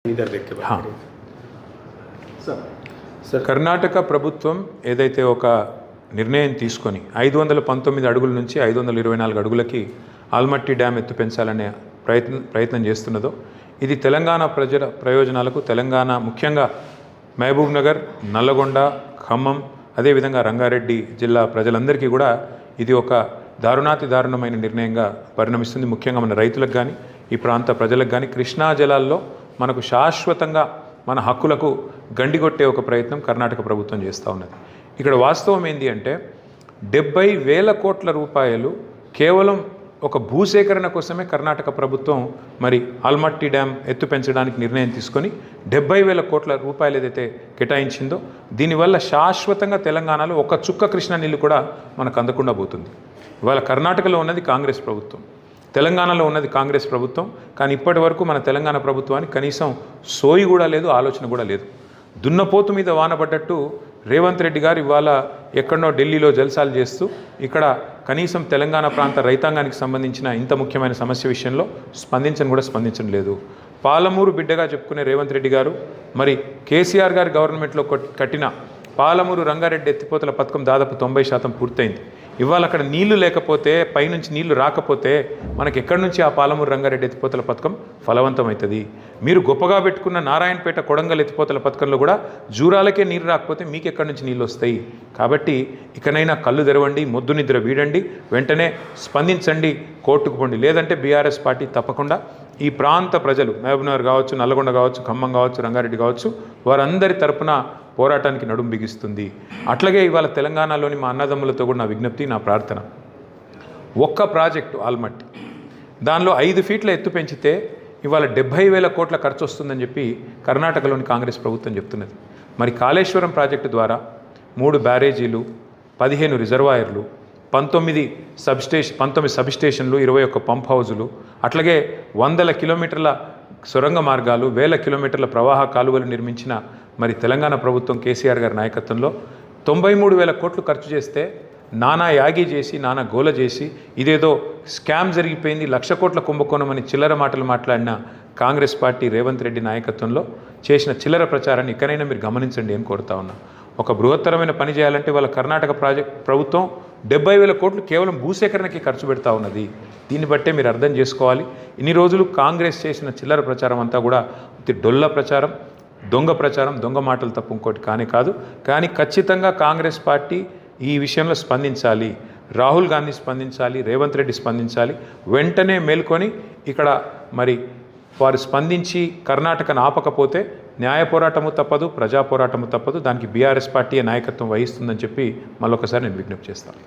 इधर देख के हाँ సార్ కర్ణాటక ప్రభుత్వం ఏదైతే ఒక నిర్ణయం తీసుకొని 519 అడుగుల నుంచి 524 అడుగులకి ఆల్మట్టి డ్యామ్ ఎత్తు పెంచాలనే ప్రయత్నం చేస్తున్నదో ఇది తెలంగాణ ప్రజల ప్రయోజనాలకు తెలంగాణ ముఖ్యంగా మహబూబ్ నగర్, నల్లగొండ, ఖమ్మం, అదేవిధంగా రంగారెడ్డి జిల్లా ప్రజలందరికీ కూడా ఇది ఒక దారుణాతి దారుణమైన నిర్ణయంగా పరిణమిస్తుంది. ముఖ్యంగా మన రైతులకు కానీ ఈ ప్రాంత ప్రజలకు కానీ కృష్ణా జలాల్లో మనకు శాశ్వతంగా మన హక్కులకు గండిగొట్టే ఒక ప్రయత్నం కర్ణాటక ప్రభుత్వం చేస్తూ ఉన్నది. ఇక్కడ వాస్తవం ఏంటి అంటే 70,000 కోట్ల రూపాయలు కేవలం ఒక భూసేకరణ కోసమే కర్ణాటక ప్రభుత్వం మరి ఆల్మట్టి డ్యామ్ ఎత్తు పెంచడానికి నిర్ణయం తీసుకొని 70,000 కోట్ల రూపాయలు ఏదైతే కేటాయించిందో దీనివల్ల శాశ్వతంగా తెలంగాణలో ఒక చుక్క కృష్ణా నీళ్ళు కూడా మనకు అందకుండా పోతుంది. ఇవాళ కర్ణాటకలో ఉన్నది కాంగ్రెస్ ప్రభుత్వం, తెలంగాణలో ఉన్నది కాంగ్రెస్ ప్రభుత్వం. కానీ ఇప్పటి వరకు మన తెలంగాణ ప్రభుత్వానికి కనీసం సోయి కూడా లేదు, ఆలోచన కూడా లేదు. దున్నపోతు మీద వానపడ్డట్టు రేవంత్ రెడ్డి గారు ఇవాళ ఎక్కడో ఢిల్లీలో జల్సాలు చేస్తూ ఇక్కడ కనీసం తెలంగాణ ప్రాంత రైతాంగానికి సంబంధించిన ఇంత ముఖ్యమైన సమస్య విషయంలో స్పందించడం లేదు. పాలమూరు బిడ్డగా చెప్పుకునే రేవంత్ రెడ్డి గారు మరి కేసీఆర్ గారి గవర్నమెంట్లో కట్టిన పాలమూరు రంగారెడ్డి ఎత్తిపోతల పథకం దాదాపు 90% పూర్తయింది. ఇవాళ అక్కడ నీళ్లు లేకపోతే, పైనుంచి నీళ్లు రాకపోతే మనకి ఎక్కడి నుంచి ఆ పాలమూరు రంగారెడ్డి ఎత్తిపోతల పథకం ఫలవంతమవుతుంది? మీరు గొప్పగా పెట్టుకున్న నారాయణపేట కొడంగల్ ఎత్తిపోతల పథకంలో కూడా జూరాలకే నీరు రాకపోతే మీకు ఎక్కడి నుంచి నీళ్ళు వస్తాయి? కాబట్టి ఇకనైనా కళ్ళు తెరవండి, మొద్దు నిద్ర వీడండి, వెంటనే స్పందించండి, కోర్టుకు పోండి. లేదంటే బీఆర్ఎస్ పార్టీ తప్పకుండా ఈ ప్రాంత ప్రజలు మహబూబ్నగర్ కావచ్చు, నల్లగొండ కావచ్చు, ఖమ్మం కావచ్చు, రంగారెడ్డి కావచ్చు, వారందరి తరపున పోరాటానికి నడుం బిగిస్తుంది. అట్లాగే ఇవాళ తెలంగాణలోని మా అన్నదమ్ములతో కూడా నా విజ్ఞప్తి, నా ప్రార్థన, ఒక్క ప్రాజెక్టు ఆల్మట్టి దానిలో 5 ఫీట్ల ఎత్తు పెంచితే ఇవాళ 70,000 కోట్ల ఖర్చు వస్తుందని చెప్పి కర్ణాటకలోని కాంగ్రెస్ ప్రభుత్వం చెప్తున్నది. మరి కాళేశ్వరం ప్రాజెక్టు ద్వారా 3 బ్యారేజీలు, 15 రిజర్వాయర్లు, 19 సబ్స్టేషన్లు, 21 పంప్ హౌజులు, అట్లాగే 100 కిలోమీటర్ల సొరంగ మార్గాలు, 1000 కిలోమీటర్ల ప్రవాహ కాలువలు నిర్మించిన మరి తెలంగాణ ప్రభుత్వం కేసీఆర్ గారి నాయకత్వంలో 93,000 కోట్లు ఖర్చు చేస్తే నానా యాగి చేసి, నానా గోల చేసి, ఇదేదో స్కామ్ జరిగిపోయింది, 1,00,000 కోట్ల కుంభకోణం అని చిల్లర మాటలు మాట్లాడిన కాంగ్రెస్ పార్టీ రేవంత్ రెడ్డి నాయకత్వంలో చేసిన చిల్లర ప్రచారాన్ని ఇకనైనా మీరు గమనించండి అని కోరుతా ఉన్నా. ఒక బృహత్తరమైన పని చేయాలంటే వాళ్ళ కర్ణాటక ప్రభుత్వం 70,000 కోట్లు కేవలం భూసేకరణకి ఖర్చు పెడతా ఉన్నది. దీన్ని బట్టే మీరు అర్థం చేసుకోవాలి. ఇన్ని రోజులు కాంగ్రెస్ చేసిన చిల్లర ప్రచారం అంతా కూడా డొల్ల ప్రచారం, దొంగ ప్రచారం, దొంగ మాటలు తప్ప ఇంకోటి కాదు. కానీ ఖచ్చితంగా కాంగ్రెస్ పార్టీ ఈ విషయంలో స్పందించాలి. రాహుల్ గాంధీ స్పందించాలి, రేవంత్ రెడ్డి స్పందించాలి. వెంటనే మేల్కొని ఇక్కడ మరి వారు స్పందించి కర్ణాటకను ఆపకపోతే న్యాయ పోరాటము తప్పదు, ప్రజా పోరాటము తప్పదు. దానికి బీఆర్ఎస్ పార్టీ నాయకత్వం వహిస్తుందని చెప్పి మళ్ళొకసారి నేను విజ్ఞప్తి చేస్తాను.